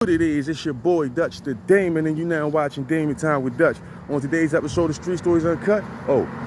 What it is, it's your boy Dutch the Damon, and you now watching Damon Time with Dutch. On today's episode of Street Stories Uncut,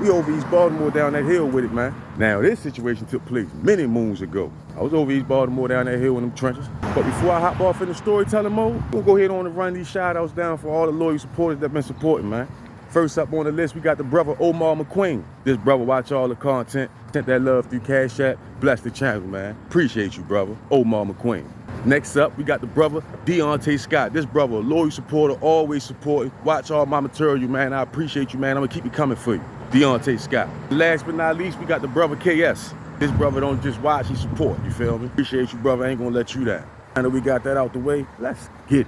we over East Baltimore down that hill with it, man. Now, this situation took place many moons ago. I was over East Baltimore down that hill in them trenches. But before I hop off in the storytelling mode, we'll go ahead on and run these shout-outs down for all the loyal supporters that been supporting, man. First up on the list, we got the brother Omar McQueen. This brother watch all the content, sent that love through Cash App, bless the channel, man. Appreciate you, brother, Omar McQueen. Next up, we got the brother Deontay Scott. This brother, a loyal supporter, always supporting. Watch all my material, man. I appreciate you, man. I'm gonna keep it coming for you. Deontay Scott. Last but not least, we got the brother KS. This brother don't just watch, he support, you feel me? Appreciate you, brother. I ain't gonna let you down. Now that we got that out the way, let's get it.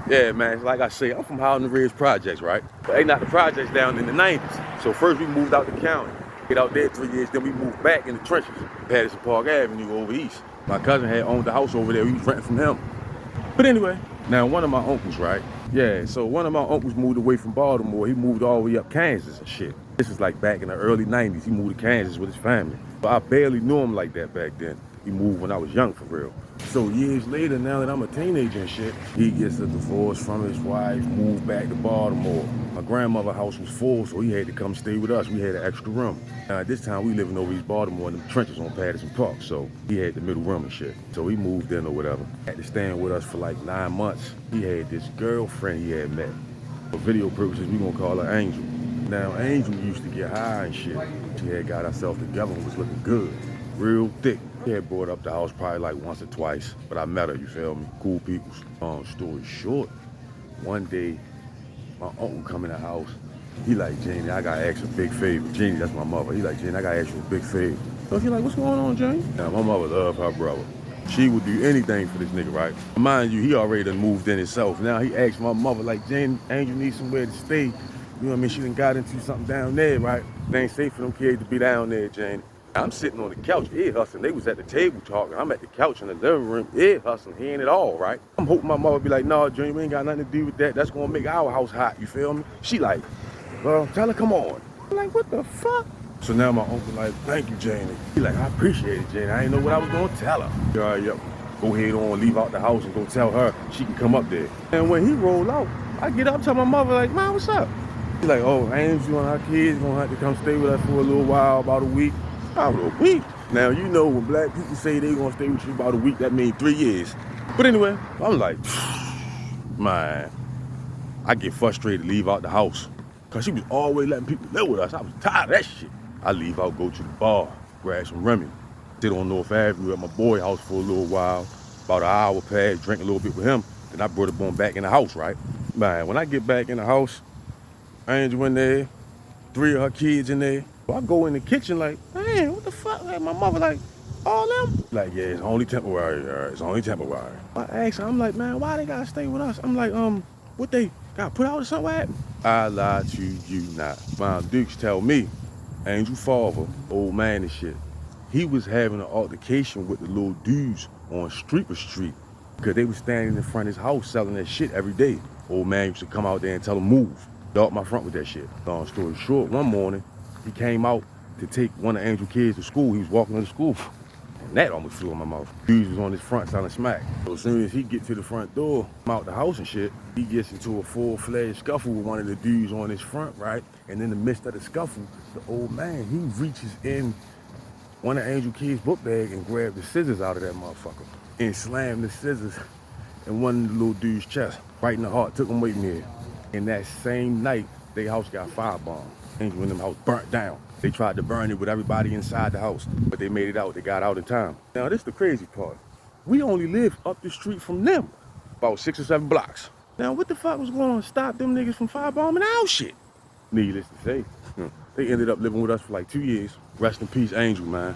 Yeah, man, like I say, I'm from Howland Ridge Projects, right? But they not the projects down in the 90s. So first we moved out the county. Get out there 3 years, then we moved back in the trenches. Patterson Park Avenue over east. My cousin had owned the house over there. We was renting from him. But anyway, now one of my uncles, right? Yeah, so one of my uncles moved away from Baltimore. He moved all the way up Kansas and shit. This is like back in the early 90s. He moved to Kansas with his family. But I barely knew him like that back then. He moved when I was young, for real. So years later, now that I'm a teenager and shit, he gets a divorce from his wife, moved back to Baltimore. My grandmother's house was full, so he had to come stay with us. We had an extra room. Now at this time, we living over East Baltimore in the trenches on Patterson Park, so he had the middle room and shit. So he moved in or whatever. Had to stand with us for like 9 months. He had this girlfriend he had met. For video purposes, we gonna call her Angel. Now Angel used to get high and shit. She had got herself together and was looking good, real thick. He had brought up the house probably like once or twice, but I met her, you feel me? Cool people. Story short, one day, my uncle come in the house. He like, Janie, I gotta ask a big favor. Janie, that's my mother. He like, Janie, I gotta ask you a big favor. So she like, what's going on, Janie? Now, my mother loved her brother. She would do anything for this nigga, right? Mind you, he already done moved in himself. Now he asked my mother, like, Janie, Angel needs somewhere to stay. You know what I mean? She done got into something down there, right? It ain't safe for them kids to be down there, Janie. I'm sitting on the couch, ear hustling. They was at the table talking. I'm at the couch in the living room, ear hustling, hearing it all, right? I'm hoping my mother be like, nah, Junior, we ain't got nothing to do with that. That's gonna make our house hot, you feel me? She like, well, tell her, come on. I'm like, what the fuck? So now my uncle like, thank you, Janie. He like, I appreciate it, Janie. I didn't know what I was gonna tell her. Yep. Go ahead on, leave out the house and go tell her she can come up there. And when he roll out, I get up, tell my mother like, Mom, what's up? He's like, oh, Angel and our kids gonna have to come stay with us for a little while, about a week. About a week. Now, you know, when black people say they gonna stay with you about a week, that means 3 years. But anyway, I'm like, man, I get frustrated to leave out the house. Cause she was always letting people live with us. I was tired of that shit. I leave out, go to the bar, grab some Remy, sit on North Avenue at my boy house for a little while. About an hour passed, drink a little bit with him. Then I brought it on back in the house, right? Man, when I get back in the house, Angel in there, 3 of her kids in there. I go in the kitchen like, man, what the fuck? Like, my mother like, all them? Like, yeah, it's only temporary, it's only temporary. I asked her, I'm like, man, why they gotta stay with us? I'm like, what they got put out or something? I lie to you not. My Dukes tell me, Angel father, old man and shit, he was having an altercation with the little dudes on Streeter Street because they was standing in front of his house selling that shit every day. Old man used to come out there and tell him, move. Dog my front with that shit. Long story short, one morning, he came out to take one of Angel's kids to school. He was walking to school, and that almost flew in my mouth. Dude was on his front selling smack. So as soon as he get to the front door, come out the house and shit, he gets into a full-fledged scuffle with one of the dudes on his front, right? And in the midst of the scuffle, the old man, he reaches in one of Angel's kids' book bag and grabbed the scissors out of that motherfucker and slammed the scissors in one of the little dude's chest, right in the heart, took him away from here. And that same night, their house got firebombed. Angel in them house burnt down. They tried to burn it with everybody inside the house, but they made it out. They got out in time. Now, this is the crazy part. We only live up the street from them, about 6 or 7 blocks. Now, what the fuck was going to stop them niggas from firebombing our shit? Needless to say, they ended up living with us for like 2 years. Rest in peace, Angel, man.